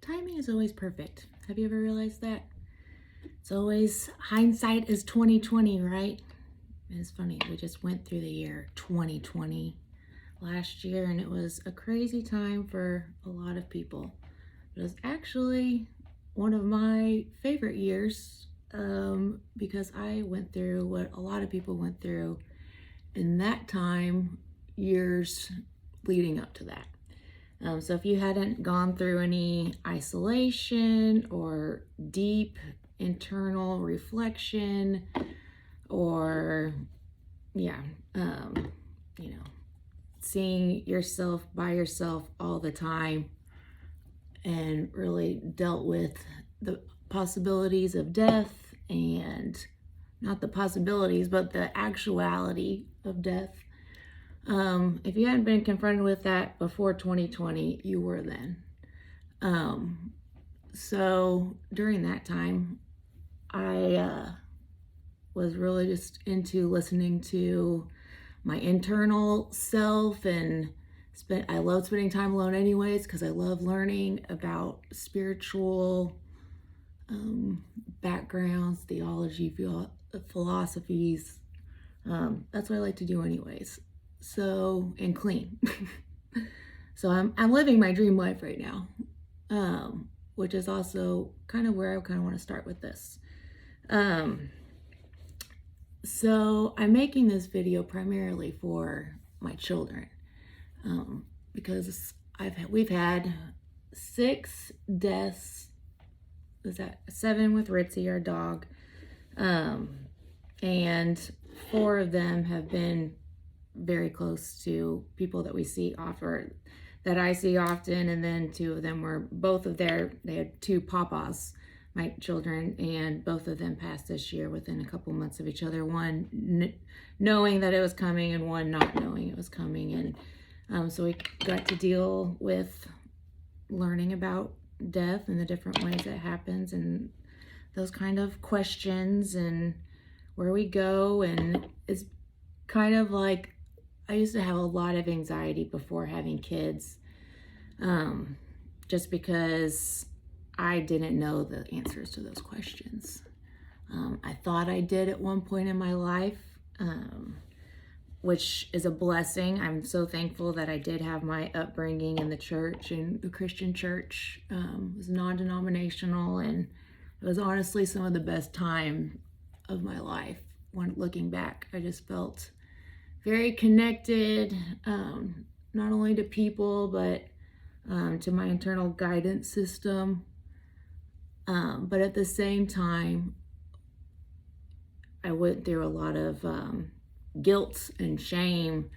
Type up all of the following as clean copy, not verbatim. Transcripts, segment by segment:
timing is always perfect. Have you ever realized that? It's always hindsight is 2020, right? And it's funny, we just went through the year 2020 last year, and it was a crazy time for a lot of people. It was actually one of my favorite years because I went through what a lot of people went through in that time, years leading up to that. So if you hadn't gone through any isolation or deep internal reflection or, seeing yourself by yourself all the time and really dealt with the possibilities of death and not the possibilities, but the actuality of death. If you hadn't been confronted with that before 2020, you were then. So during that time, I was really just into listening to my internal self, and I love spending time alone anyways because I love learning about spiritual backgrounds, theology, philosophies. That's what I like to do anyways. So, and clean. So I'm living my dream life right now, which is also kind of where I kind of want to start with this. So I'm making this video primarily for my children, because we've had 6 deaths. Is that 7 with Ritzy, our dog, and 4 of them have been very close to people that we see often, that I see often, and then 2 of them were they had 2 papas, my children, and both of them passed this year within a couple months of each other, one knowing that it was coming and one not knowing it was coming. And so we got to deal with learning about death and the different ways it happens and those kind of questions and where we go. And it's kind of like, I used to have a lot of anxiety before having kids, just because I didn't know the answers to those questions. I thought I did at one point in my life, which is a blessing. I'm so thankful that I did have my upbringing in the church, and the Christian church. It was non-denominational, and it was honestly some of the best time of my life. When looking back, I just felt very connected, not only to people, but to my internal guidance system. But at the same time, I went through a lot of guilt and shame.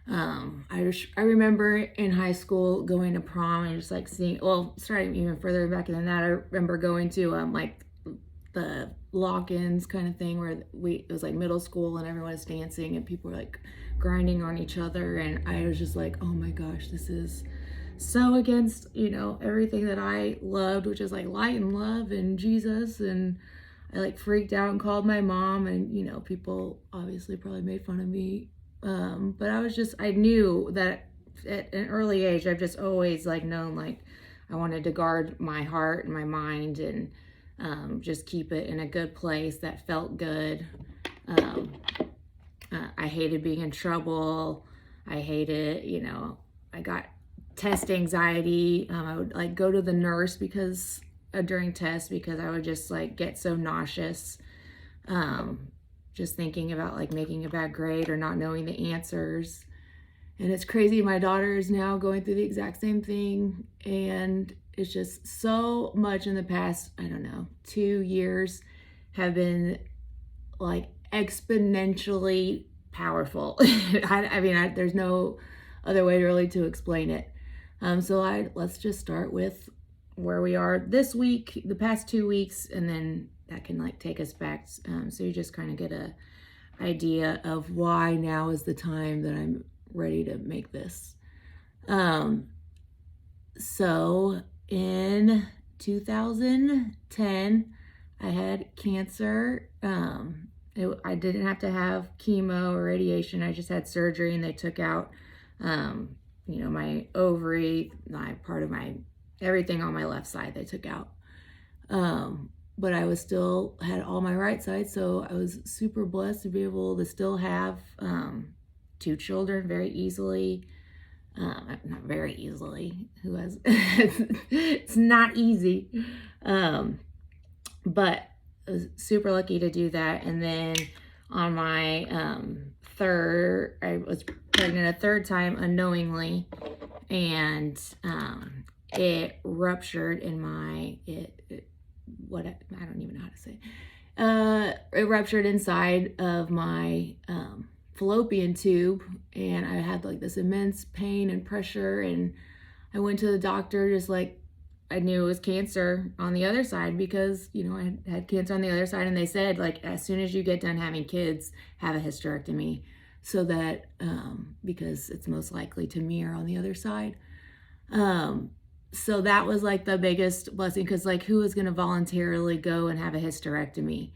I remember in high school going to prom and just like starting even further back than that, I remember going to like the lock-ins kind of thing where it was like middle school and everyone was dancing and people were like grinding on each other, and I was just like, oh my gosh, this is so against everything that I loved, which is like light and love and Jesus. And I like freaked out and called my mom, and people obviously probably made fun of me, but I knew that at an early age I've just always like known like I wanted to guard my heart and my mind and just keep it in a good place that felt good. I hated being in trouble. I hated, I got test anxiety. I would like go to the nurse because during tests because I would just like get so nauseous, just thinking about like making a bad grade or not knowing the answers. And it's crazy, my daughter is now going through the exact same thing, and it's just so much in the past, I don't know, 2 years have been like exponentially powerful. I mean, there's no other way really to explain it. So let's just start with where we are this week, the past 2 weeks, and then that can like take us back. So you just kind of get a idea of why now is the time that I'm ready to make this. So in 2010, I had cancer. I didn't have to have chemo or radiation. I just had surgery, and they took out, my ovary, part of my everything on my left side they took out. But I was still had all my right side, so I was super blessed to be able to still have 2 children very easily. Not very easily. Who has? It's not easy, but I was super lucky to do that. And then on my third, I was pregnant a third time unknowingly, and it ruptured in my I don't even know how to say it ruptured inside of my fallopian tube, and I had like this immense pain and pressure, and I went to the doctor just like I knew it was cancer on the other side, because I had cancer on the other side, and they said like as soon as you get done having kids, have a hysterectomy, so that because it's most likely to mirror on the other side. So that was like the biggest blessing, because like who is going to voluntarily go and have a hysterectomy?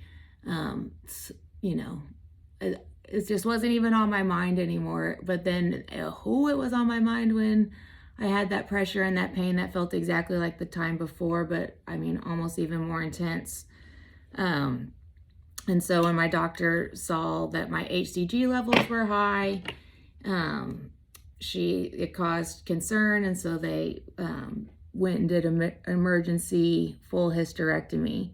It just wasn't even on my mind anymore. But then who it was on my mind when I had that pressure and that pain that felt exactly like the time before, but I mean almost even more intense. And so when my doctor saw that my HCG levels were high, it caused concern, and so they went and did an emergency full hysterectomy.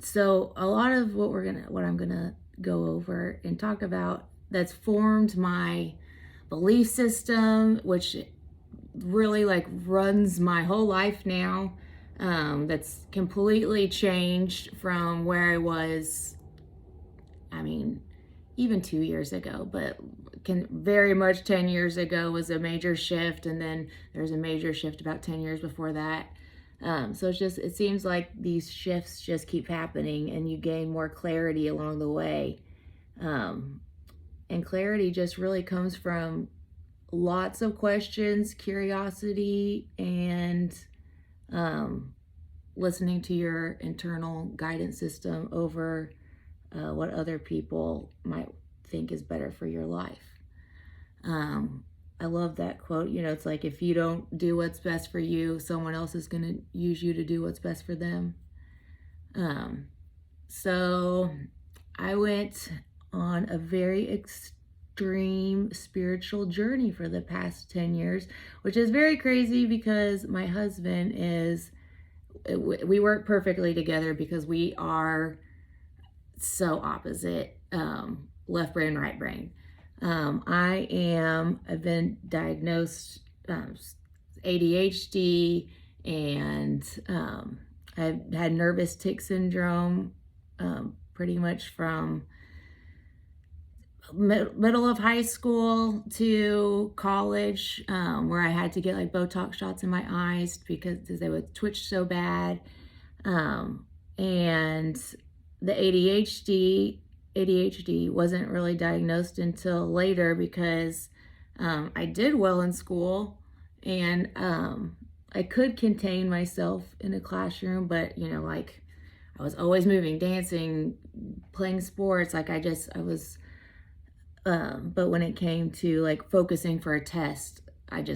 So a lot of what I'm gonna go over and talk about that's formed my belief system, which really like runs my whole life now. That's completely changed from where I was. I mean, even 2 years ago, but very much 10 years ago was a major shift, and then there's a major shift about 10 years before that. So it seems like these shifts just keep happening, and you gain more clarity along the way. And clarity just really comes from lots of questions, curiosity, and listening to your internal guidance system over what other people might think is better for your life. I love that quote. It's like if you don't do what's best for you, someone else is going to use you to do what's best for them. So I went on a very extreme spiritual journey for the past 10 years, which is very crazy because my husband we work perfectly together because we are so opposite, left brain, right brain. I've been diagnosed ADHD, and I've had nervous tic syndrome pretty much from middle of high school to college, where I had to get like Botox shots in my eyes because they would twitch so bad. And the ADHD wasn't really diagnosed until later because I did well in school, and I could contain myself in a classroom, but like I was always moving, dancing, playing sports. Like I was, but when it came to like focusing for a test, it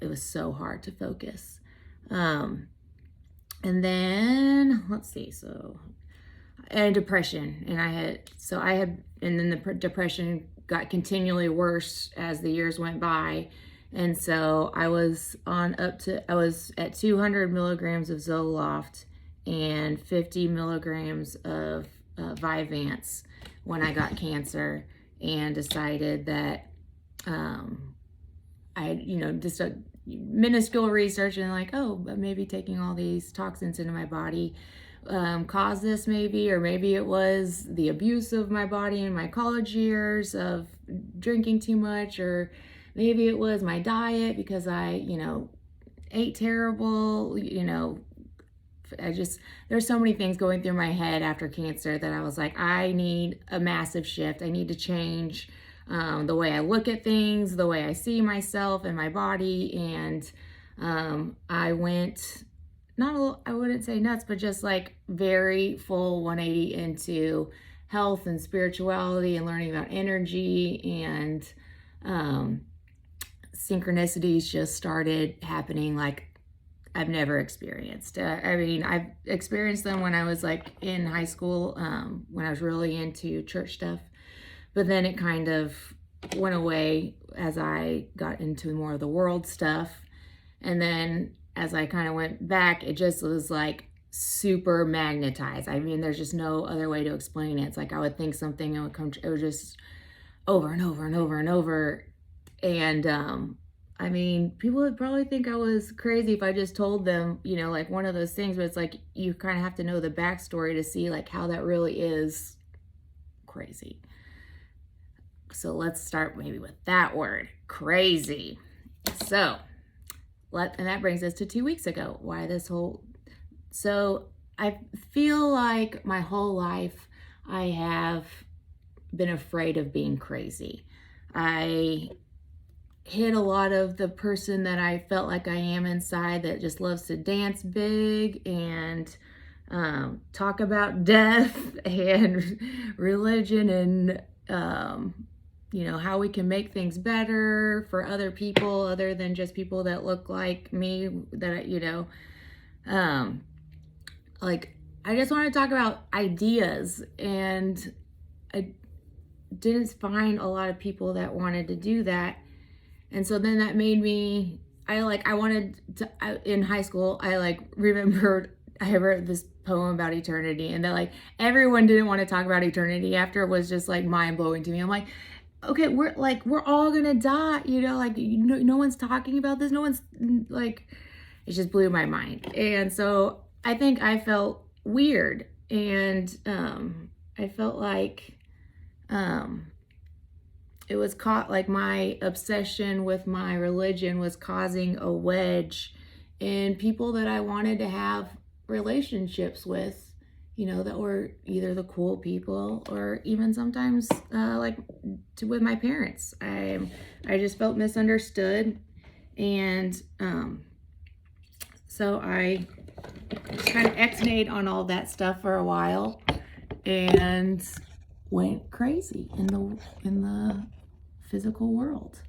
was so hard to focus. And then let's see, and depression, and then the depression got continually worse as the years went by, and so I was at 200 milligrams of Zoloft and 50 milligrams of Vyvanse when I got cancer, and decided that I just a minuscule research and like, oh, but maybe taking all these toxins into my body caused this, or maybe it was the abuse of my body in my college years of drinking too much, or maybe it was my diet because I ate terrible. There's so many things going through my head after cancer that I was like, I need a massive shift. I need to change the way I look at things, the way I see myself and my body. And I went, I wouldn't say nuts, but just like very full 180 into health and spirituality and learning about energy. And synchronicities just started happening like I've never experienced. I mean, I've experienced them when I was like in high school, when I was really into church stuff, but then it kind of went away as I got into more of the world stuff. And then as I kind of went back, it just was like super magnetized. I mean, there's just no other way to explain it. It's like I would think something and it would just over and over and over and over. And I mean, people would probably think I was crazy if I just told them, you know, like one of those things, but it's like you kind of have to know the backstory to see like how that really is crazy. So let's start maybe with that word, crazy. So, and that brings us to 2 weeks ago. Why this whole, so I feel like my whole life I have been afraid of being crazy. I hid a lot of the person that I felt like I am inside, that just loves to dance big and talk about death and religion and you know, how we can make things better for other people other than just people that look like me, that, you know, like I just want to talk about ideas, and I didn't find a lot of people that wanted to do that. And so then that made me, in high school, I remembered I wrote this poem about eternity, and that like everyone didn't want to talk about eternity after. It was just like mind blowing to me. I'm like, okay, we're all gonna die, you know, like, no one's talking about this. No one's like, it just blew my mind. And so I think I felt weird, and I felt like it was caught, like my obsession with my religion was causing a wedge in people that I wanted to have relationships with, you know, that were either the cool people or even sometimes with my parents. I just felt misunderstood, and so I kind of ex-nayed on all that stuff for a while and went crazy in the physical world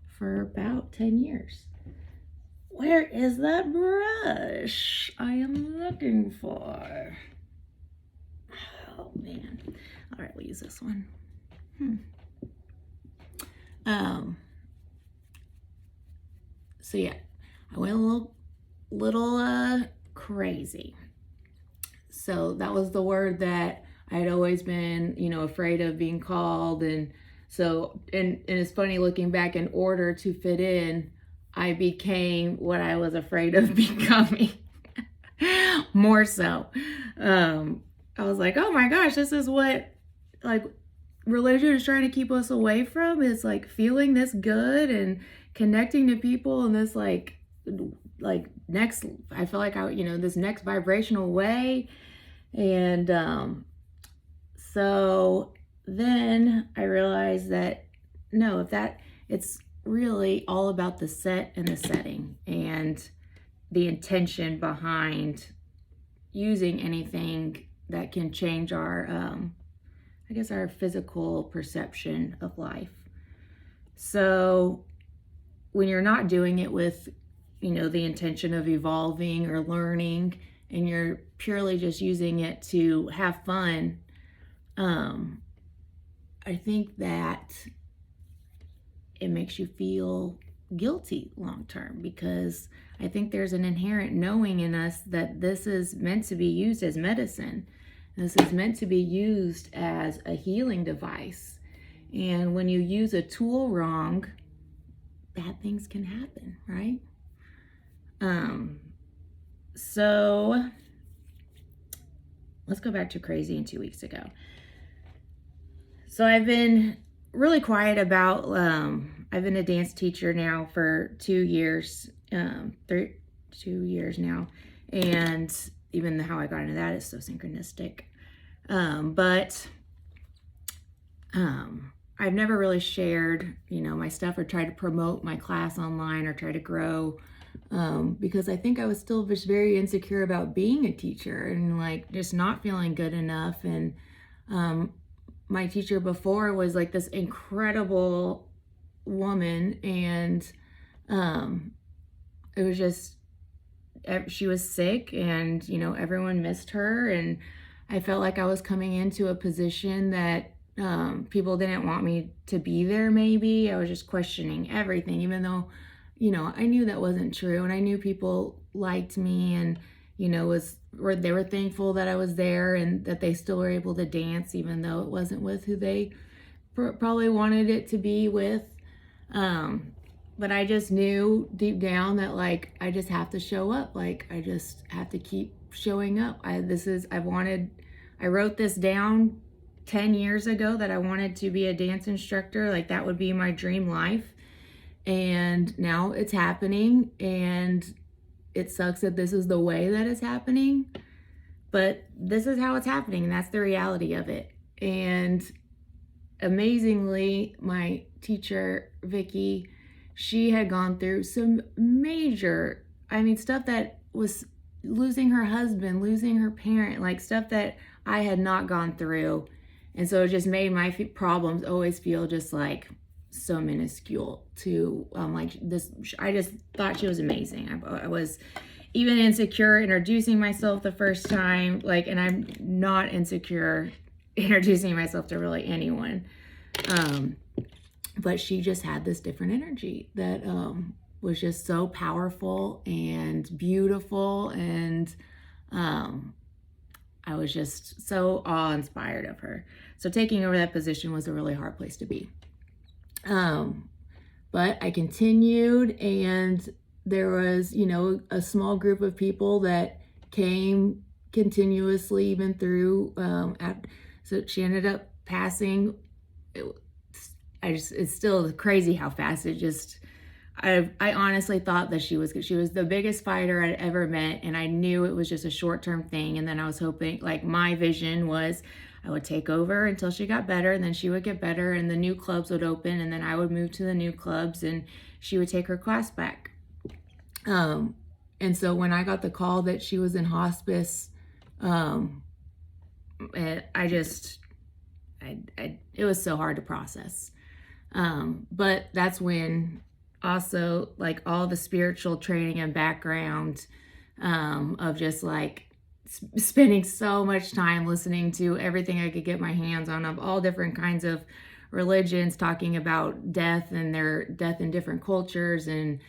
for about 10 years. Where is that brush I am looking for? Oh man. All right, we'll use this one. So yeah, I went a little crazy. So that was the word that I had always been, you know, afraid of being called. And so, and it's funny looking back, in order to fit in, I became what I was afraid of becoming. More so. I was like, oh my gosh, this is what like religion is trying to keep us away from, is like feeling this good and connecting to people in this like next, I feel like this next vibrational way. And so then I realized that no, it's really all about the set and the setting and the intention behind using anything that can change our our physical perception of life. So when you're not doing it with, you know, the intention of evolving or learning, and you're purely just using it to have fun, I think that it makes you feel guilty long term, because I think there's an inherent knowing in us that this is meant to be used as medicine. This is meant to be used as a healing device. And when you use a tool wrong, bad things can happen, right? So let's go back to crazy in 2 weeks ago. So I've been really quiet about, I've been a dance teacher now for 2 years, 2 years now. And even how I got into that is so synchronistic. But I've never really shared, you know, my stuff or tried to promote my class online or try to grow, because I think I was still just very insecure about being a teacher and like just not feeling good enough. And my teacher before was like this incredible woman, and Um, it was just, she was sick, and, everyone missed her. And I felt like I was coming into a position that people didn't want me to be there. Maybe I was just questioning everything, even though, I knew that wasn't true. And I knew people liked me, and, they were thankful that I was there, and that they still were able to dance, even though it wasn't with who they probably wanted it to be with. But I just knew deep down that, like, I just have to show up. Like, I just have to keep showing up. I wrote this down 10 years ago, that I wanted to be a dance instructor. Like, that would be my dream life. And now it's happening, and it sucks that this is the way that it's happening, but this is how it's happening, and that's the reality of it. And amazingly, my teacher, Vicky, she had gone through some major, stuff that was losing her husband, losing her parent, like stuff that I had not gone through. And so it just made my problems always feel just like so minuscule to like this. I just thought she was amazing. I was even insecure introducing myself the first time, like, and I'm not insecure introducing myself to really anyone. But she just had this different energy that was just so powerful and beautiful, and I was just so awe-inspired of her. So taking over that position was a really hard place to be. But I continued, and there was, a small group of people that came continuously, even through, so she ended up passing. It's still crazy how fast it just, I honestly thought that she was the biggest fighter I'd ever met, and I knew it was just a short-term thing. And then I was hoping, like, my vision was I would take over until she got better, and then she would get better, and the new clubs would open, and then I would move to the new clubs, and she would take her class back. And so when I got the call that she was in hospice, it was so hard to process. But that's when also, like, all the spiritual training and background of just like spending so much time listening to everything I could get my hands on, of all different kinds of religions talking about death and their death in different cultures, and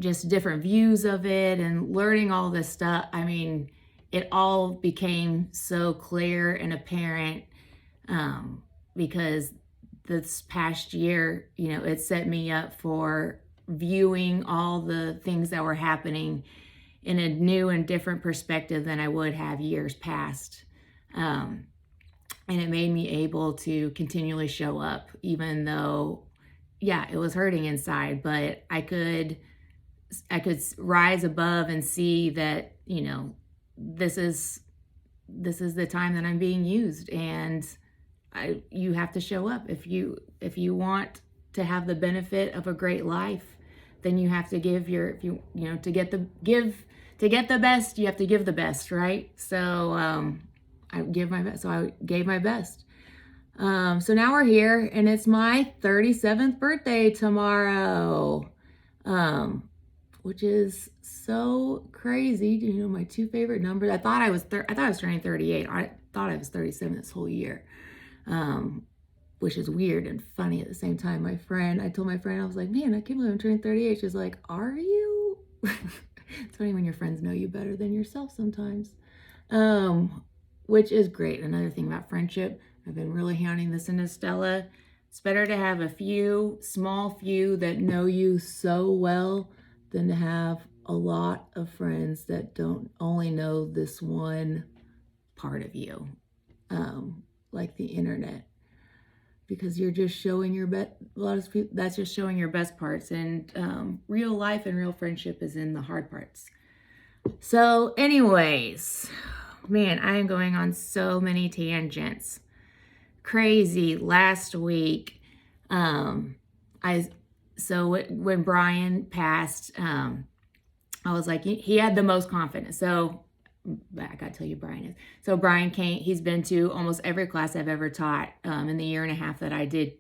just different views of it, and learning all this stuff. It all became so clear and apparent because this past year, it set me up for viewing all the things that were happening in a new and different perspective than I would have years past. And it made me able to continually show up, even though, yeah, it was hurting inside, but I could rise above and see that, this is the time that I'm being used, and you have to show up. If you want to have the benefit of a great life, then you have to give to get the best, you have to give the best, right? So I gave my best. So I gave my best. So now we're here, and it's my 37th birthday tomorrow, which is so crazy. Do you know my two favorite numbers? I thought I was turning 38. I thought I was 37 this whole year, which is weird and funny at the same time. I told my friend, I was like, man, I can't believe I'm turning 38. She's like, are you? It's funny when your friends know you better than yourself sometimes, which is great. Another thing about friendship, I've been really hounding this into Stella. It's better to have a small few that know you so well than to have a lot of friends that don't only know this one part of you, like the internet, because you're just showing your best. A lot of people, that's just showing your best parts, and real life and real friendship is in the hard parts. So anyways, man, I am going on so many tangents. Crazy. Last week, when Brian passed, I was like, he had the most confidence. So I gotta tell you, Brian is. So Brian came. He's been to almost every class I've ever taught in the year and a half that I did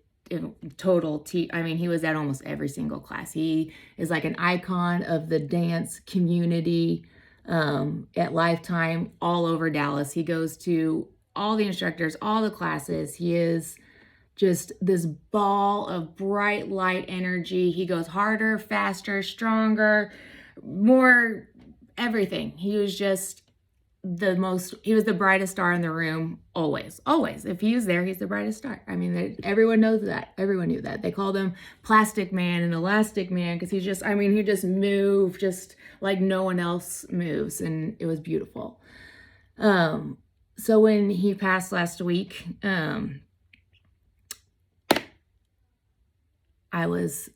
total I mean, he was at almost every single class. He is like an icon of the dance community at Lifetime all over Dallas. He goes to all the instructors, all the classes. He is just this ball of bright light energy. He goes harder, faster, stronger, more everything. He was just he was the brightest star in the room, always. If he was there, he's the brightest star. I mean, everyone knows that. Everyone knew that. They called him Plastic Man and Elastic Man because he just moved just like no one else moves, and it was beautiful. So when he passed last week, I was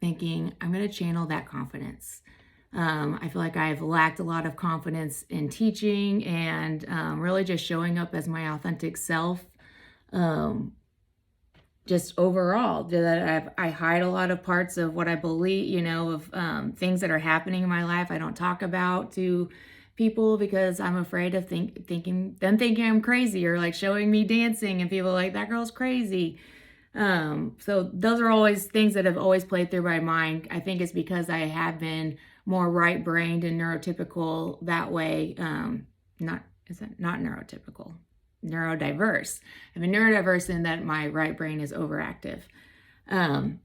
thinking, I'm going to channel that confidence. I feel like I've lacked a lot of confidence in teaching and really just showing up as my authentic self. Just overall, that I hide a lot of parts of what I believe, of things that are happening in my life I don't talk about to people because I'm afraid of thinking I'm crazy, or like showing me dancing and people like, that girl's crazy. So those are always things that have always played through my mind. I think it's because I have been more right-brained and neurotypical that way. Not neurotypical, neurodiverse. I've been neurodiverse in that my right brain is overactive. And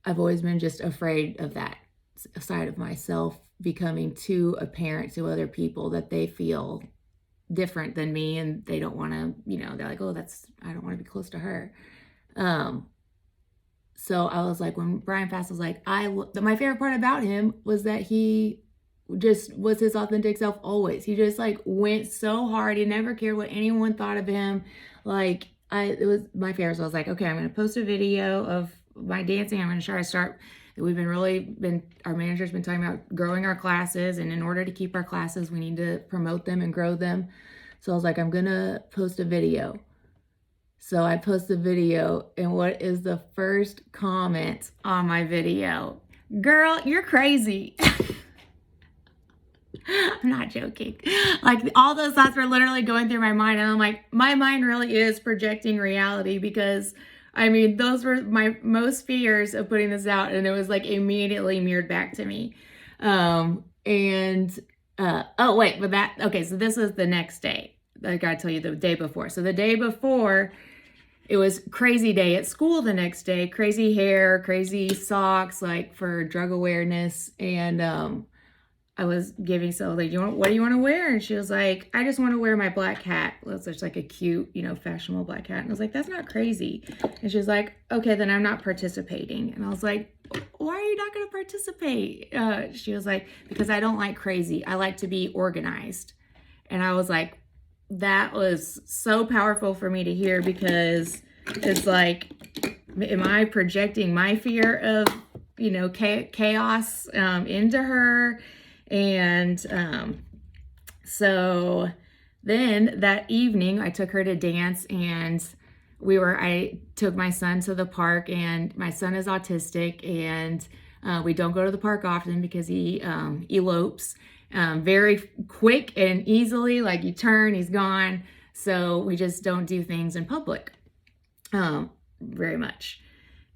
I've always been just afraid of that side of myself becoming too apparent to other people, that they feel different than me and they don't want to, they're like, oh, I don't want to be close to her. So I was like, when Brian passed, I was like, my favorite part about him was that he just was his authentic self always. He just like went so hard. He never cared what anyone thought of him. Like it was my favorite. So I was like, okay, I'm going to post a video of my dancing. I'm going to try to start. Our manager's been talking about growing our classes, and in order to keep our classes, we need to promote them and grow them. So I was like, I'm going to post a video. So I posted a video, and what is the first comment on my video? Girl, you're crazy. I'm not joking. Like, all those thoughts were literally going through my mind, and I'm like, my mind really is projecting reality, because those were my most fears of putting this out, and it was like immediately mirrored back to me. So this was the next day. I gotta tell you, the day before. So the day before, it was crazy day at school the next day. Crazy hair, crazy socks, like for drug awareness. And I was giving like, what do you want to wear? And she was like, I just want to wear my black hat. It was just like a cute, fashionable black hat. And I was like, that's not crazy. And she was like, okay, then I'm not participating. And I was like, why are you not going to participate? She was like, because I don't like crazy. I like to be organized. And I was like, that was so powerful for me to hear, because it's like, am I projecting my fear of, chaos into her? And so then that evening I took her to dance, and I took my son to the park, and my son is autistic, and we don't go to the park often because he elopes very quick and easily. Like, you turn, he's gone. So we just don't do things in public very much.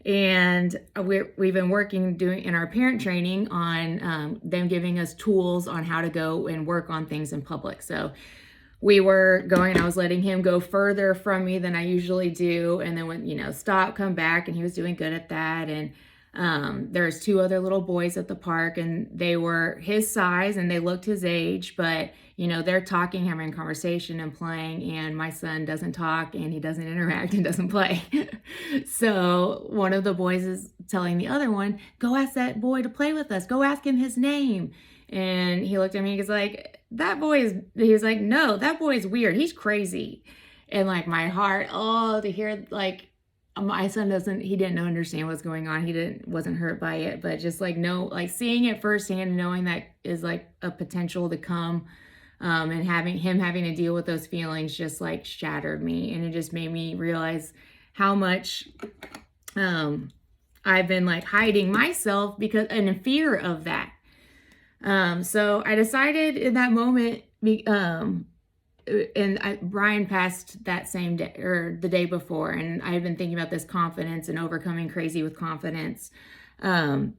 And we've been working in our parent training on them giving us tools on how to go and work on things in public. So we were going, I was letting him go further from me than I usually do. And then when, stop, come back, and he was doing good at that. And there's two other little boys at the park, and they were his size and they looked his age, but they're talking, having a conversation and playing, and my son doesn't talk and he doesn't interact and doesn't play. So one of the boys is telling the other one, go ask that boy to play with us. Go ask him his name. And he looked at me and he's like, he's like, no, that boy is weird. He's crazy. And like my heart, to hear like, my son he didn't understand what's going on. He wasn't hurt by it, but just like, seeing it firsthand, knowing that is like a potential to come, and having to deal with those feelings just like shattered me. And it just made me realize how much, I've been like hiding myself because, and in fear of that. So I decided in that moment, Brian passed that same day or the day before, and I had been thinking about this confidence and overcoming crazy with confidence for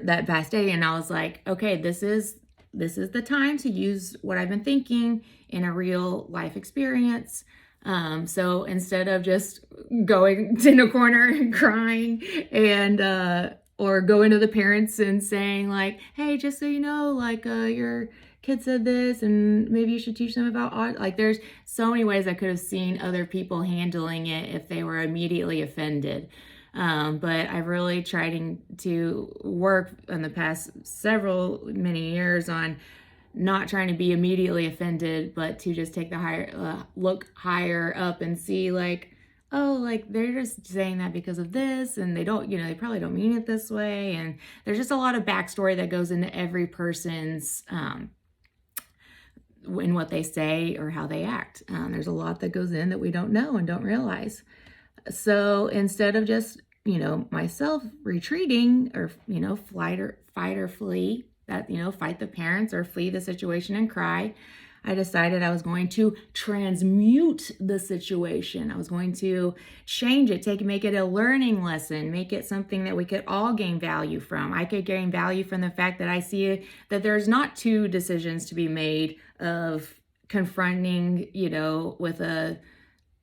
that past day. And I was like, okay, this is the time to use what I've been thinking in a real life experience. So instead of just going in a corner and crying and or going to the parents and saying like, hey, just so you know, like your kid said this and maybe you should teach them about like there's so many ways I could have seen other people handling it if they were immediately offended. But I've really tried to work in the past many years on not trying to be immediately offended, but to just take the look higher up and see like, oh, like they're just saying that because of this, and they don't, they probably don't mean it this way. And there's just a lot of backstory that goes into every person's in what they say or how they act. There's a lot that goes in that we don't know and don't realize. So instead of just, myself retreating or, fight or flee, that, fight the parents or flee the situation and cry, I decided I was going to transmute the situation. I was going to change it, make it a learning lesson, make it something that we could all gain value from. I could gain value from the fact that I see that there's not two decisions to be made of confronting,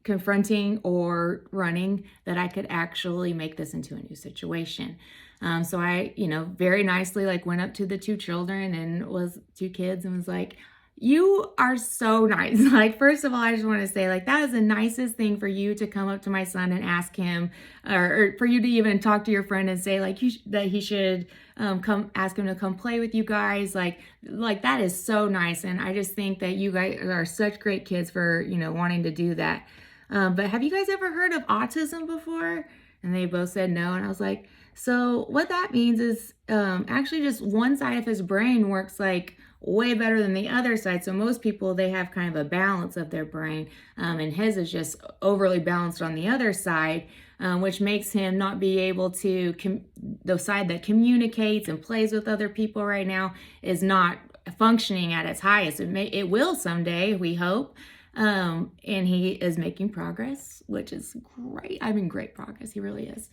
confronting or running, that I could actually make this into a new situation. So I, very nicely went up to the two children and two kids and was like, you are so nice. First of all, I just want to say that is the nicest thing for you to come up to my son and ask him, or for you to even talk to your friend and say that he should come ask him to come play with you guys. That is so nice. And I just think that you guys are such great kids for, wanting to do that. But have you guys ever heard of autism before? And they both said no. And I was like, so what that means is actually just one side of his brain works way better than the other side. So most people, they have kind of a balance of their brain, and his is just overly balanced on the other side, which makes him not be able to, the side that communicates and plays with other people right now is not functioning at its highest. It will someday, we hope. And he is making progress, which is great. I mean, great progress. He really is.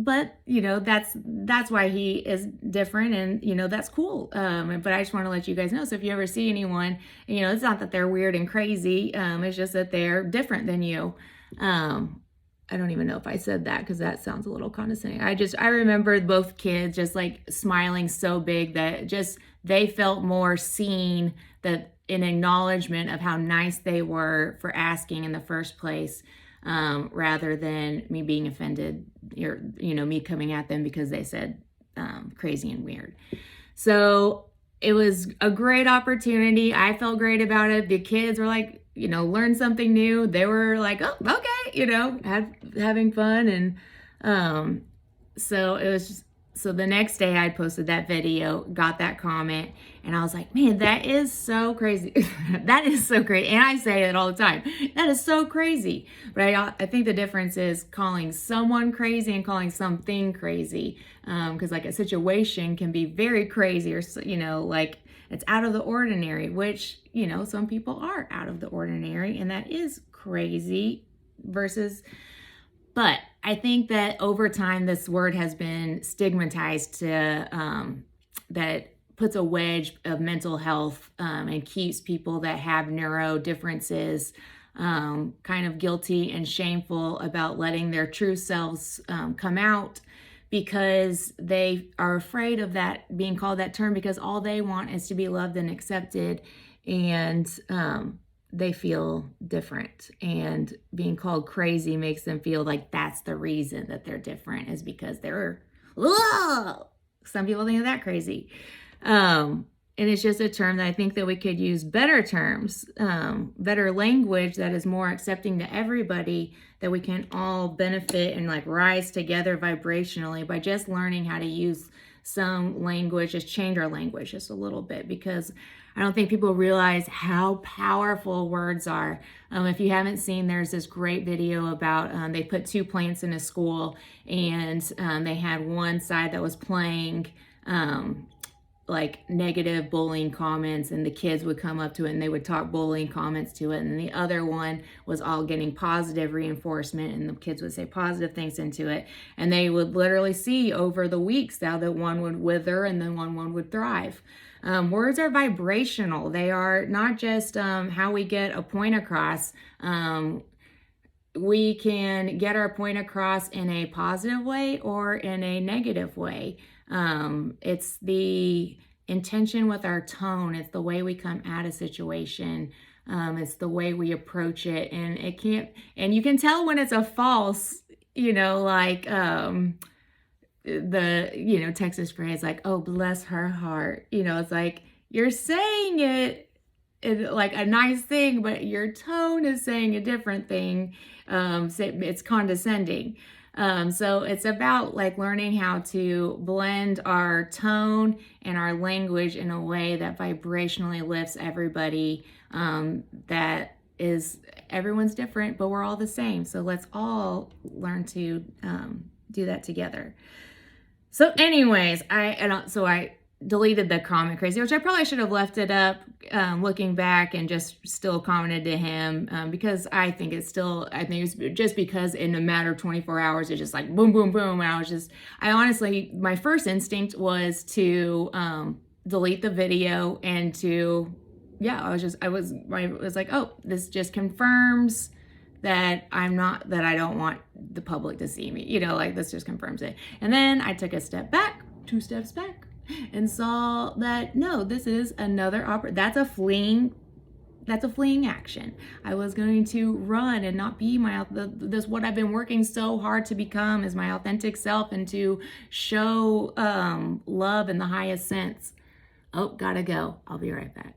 But that's why he is different, and that's cool. But I just want to let you guys know. So if you ever see anyone, it's not that they're weird and crazy. It's just that they're different than you. I don't even know if I said that because that sounds a little condescending. I remember both kids just smiling so big that just they felt more seen, that an acknowledgement of how nice they were for asking in the first place. Rather than me being offended or, me coming at them because they said crazy and weird. So it was a great opportunity. I felt great about it. The kids were learn something new. They were oh, okay, having fun. And so it was just, so the next day I posted that video, got that comment, and I was like, man, that is so crazy. That is so great. And I say it all the time. That is so crazy. But I think the difference is calling someone crazy and calling something crazy. Because a situation can be very crazy, or, it's out of the ordinary, which, some people are out of the ordinary, and that is crazy but I think that over time, this word has been stigmatized to, that puts a wedge of mental health and keeps people that have neuro differences kind of guilty and shameful about letting their true selves come out, because they are afraid of that being called that term, because all they want is to be loved and accepted, and they feel different, and being called crazy makes them feel like that's the reason that they're different, is because they're, some people think that crazy. And it's just a term that I think that we could use better terms, better language that is more accepting to everybody, that we can all benefit and rise together vibrationally by just learning how to use some language, just change our language just a little bit, because I don't think people realize how powerful words are. If you haven't seen, there's this great video about, they put two plants in a school, and they had one side that was playing like negative bullying comments, and the kids would come up to it and they would talk bullying comments to it, and the other one was all getting positive reinforcement and the kids would say positive things into it, and they would literally see over the weeks how that one would wither and then one would thrive. Words are vibrational. They are not just how we get a point across. We can get our point across in a positive way or in a negative way. It's the intention with our tone. It's the way we come at a situation. It's the way we approach it. And it can't, and you can tell when it's a false, like, the Texas phrase, like, oh, bless her heart. It's like, you're saying it like a nice thing, but your tone is saying a different thing. It's condescending. So it's about like learning how to blend our tone and our language in a way that vibrationally lifts everybody. Everyone's different, but we're all the same. So let's all learn to do that together. So anyways, I deleted the comment crazy, which I probably should have left it up, looking back, and just still commented to him, because I think it's just because in a matter of 24 hours, it's just like boom, boom, boom. And I honestly, my first instinct was to delete the video and I was like, oh, this just confirms that I don't want the public to see me, like this just confirms it. And then I took 2 steps back, and saw that no, this is another that's a fleeing action. I was going to run and not be what I've been working so hard to become, is my authentic self, and to show love in the highest sense. Oh, gotta go. I'll be right back.